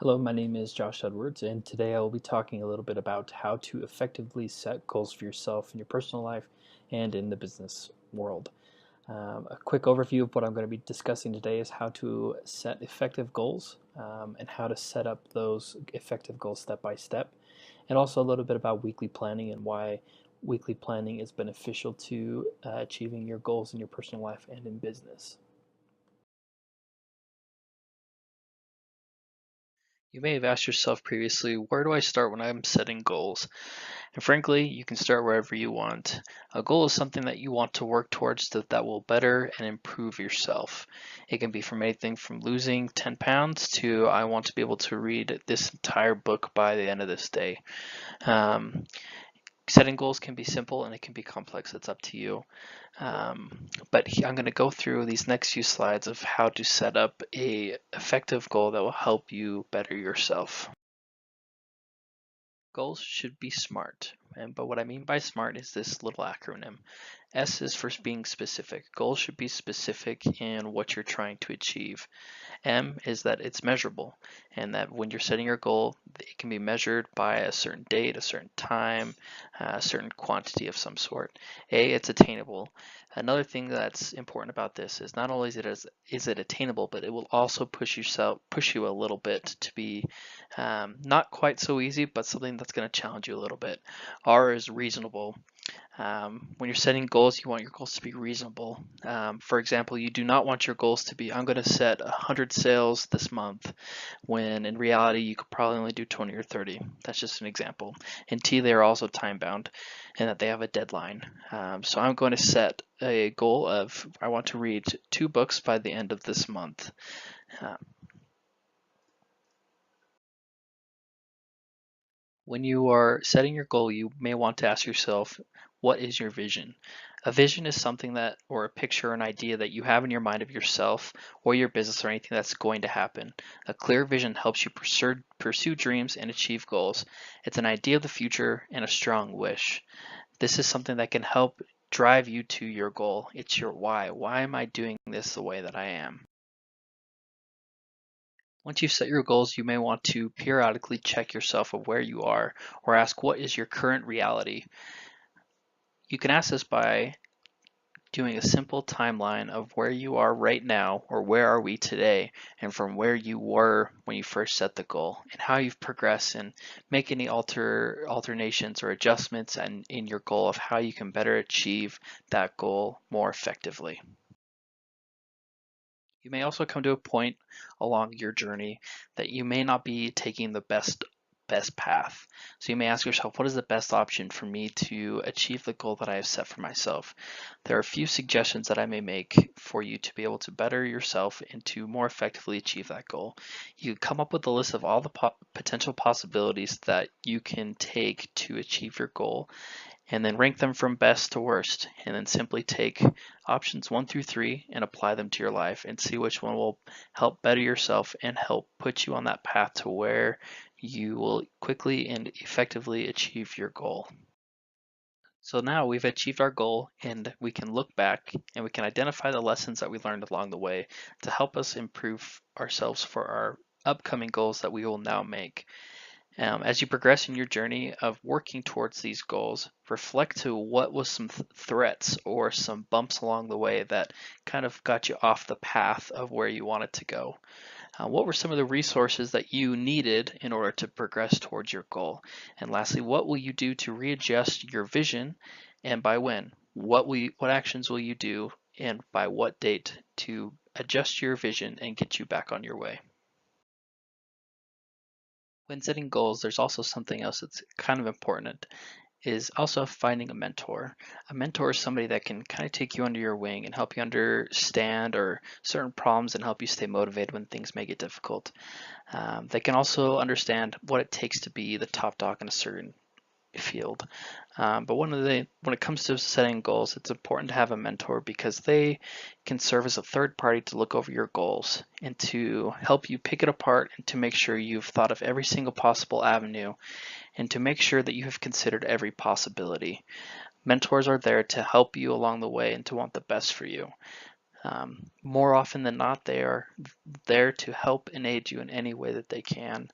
Hello, my name is Josh Edwards, and today I will be talking a little bit about how to effectively set goals for yourself in your personal life and in the business world. A quick overview of what I'm going to be discussing today is how to set effective goals and how to set up those effective goals step by step, and also a little bit about weekly planning and why weekly planning is beneficial to achieving your goals in your personal life and in business. You may have asked yourself previously, where do I start when I'm setting goals? And frankly, you can start wherever you want. A goal is something that you want to work towards that will better and improve yourself. It can be from anything from losing 10 pounds to I want to be able to read this entire book by the end of this day. Um, Setting goals can be simple and it can be complex. It's up to you. I'm going to go through these next few slides of how to set up a effective goal that will help you better yourself. Goals should be SMART. But what I mean by SMART is this little acronym. S is for being specific. Goals should be specific in what you're trying to achieve. M is that it's measurable, and that when you're setting your goal, it can be measured by a certain date, a certain time, a certain quantity of some sort. A, it's attainable. Another thing that's important about this is not only is it attainable, but it will also push you a little bit to be not quite so easy, but something that's going to challenge you a little bit. R is reasonable. When you're setting goals, you want your goals to be reasonable. For example, you do not want your goals to be, I'm going to set 100 sales this month, when in reality, you could probably only do 20 or 30. That's just an example. And T, they are also time bound and that they have a deadline. So I'm going to set a goal of, I want to read 2 books by the end of this month. Uh, When you are setting your goal, you may want to ask yourself, what is your vision? A vision is something that, or a picture, or an idea that you have in your mind of yourself or your business or anything that's going to happen. A clear vision helps you pursue dreams and achieve goals. It's an idea of the future and a strong wish. This is something that can help drive you to your goal. It's your why. Why am I doing this the way that I am? Once you've set your goals, you may want to periodically check yourself of where you are or ask what is your current reality. You can ask this by doing a simple timeline of where you are right now or where are we today and from where you were when you first set the goal and how you've progressed and make any alternations or adjustments in your goal of how you can better achieve that goal more effectively. You may also come to a point along your journey that you may not be taking the best path. So you may ask yourself, what is the best option for me to achieve the goal that I have set for myself? There are a few suggestions that I may make for you to be able to better yourself and to more effectively achieve that goal. You come up with a list of all the potential possibilities that you can take to achieve your goal and then rank them from best to worst, and then simply take options 1 through 3 and apply them to your life and see which one will help better yourself and help put you on that path to where you will quickly and effectively achieve your goal. So now we've achieved our goal and we can look back and we can identify the lessons that we learned along the way to help us improve ourselves for our upcoming goals that we will now make. As you progress in your journey of working towards these goals, reflect to what was some threats or some bumps along the way that kind of got you off the path of where you wanted to go. What were some of the resources that you needed in order to progress towards your goal? And lastly, what will you do to readjust your vision and by when? What actions will you do and by what date to adjust your vision and get you back on your way? When setting goals, there's also something else that's kind of important is also finding a mentor. A mentor is somebody that can kind of take you under your wing and help you understand or certain problems and help you stay motivated when things may get difficult. They can also understand what it takes to be the top dog in a certain field. But when it comes to setting goals, it's important to have a mentor because they can serve as a third party to look over your goals and to help you pick it apart and to make sure you've thought of every single possible avenue and to make sure that you have considered every possibility. Mentors are there to help you along the way and to want the best for you. More often than not, they are there to help and aid you in any way that they can.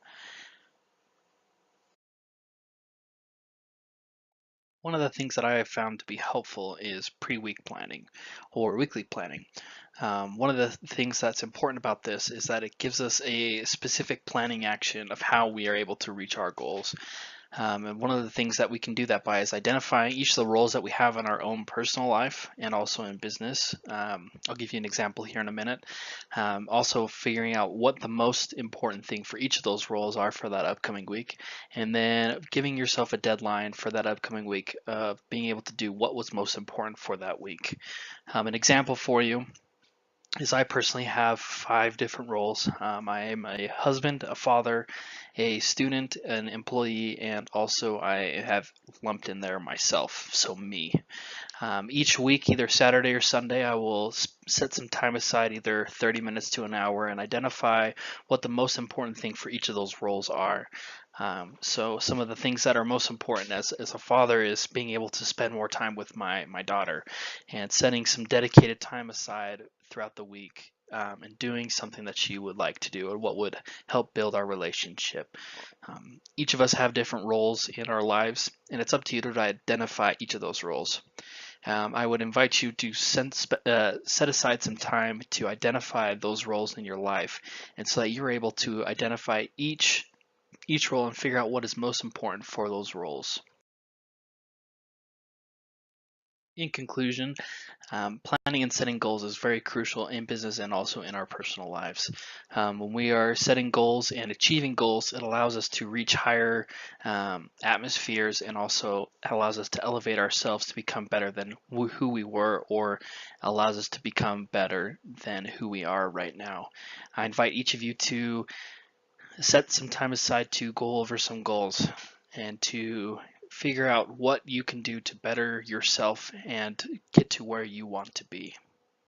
One of the things that I have found to be helpful is pre-week planning or weekly planning. One of the things that's important about this is that it gives us a specific planning action of how we are able to reach our goals. And one of the things that we can do that by is identifying each of the roles that we have in our own personal life and also in business. I'll give you an example here in a minute. Also figuring out what the most important thing for each of those roles are for that upcoming week, and then giving yourself a deadline for that upcoming week of being able to do what was most important for that week. An example for you is I personally have 5 different roles. I am a husband, a father, a student, an employee, and also I have lumped in there myself, so me. Each week, either Saturday or Sunday, I will set some time aside, either 30 minutes to an hour, and identify what the most important thing for each of those roles are. So some of the things that are most important as a father is being able to spend more time with my daughter and setting some dedicated time aside throughout the week, and doing something that she would like to do or what would help build our relationship. Each of us have different roles in our lives, and it's up to you to identify each of those roles. I would invite you to set aside some time to identify those roles in your life, and so that you're able to identify each role and figure out what is most important for those roles. In conclusion, planning and setting goals is very crucial in business and also in our personal lives. When we are setting goals and achieving goals, it allows us to reach higher atmospheres and also allows us to elevate ourselves to become better than who we were, or allows us to become better than who we are right now. I invite each of you to set some time aside to go over some goals and to figure out what you can do to better yourself and get to where you want to be.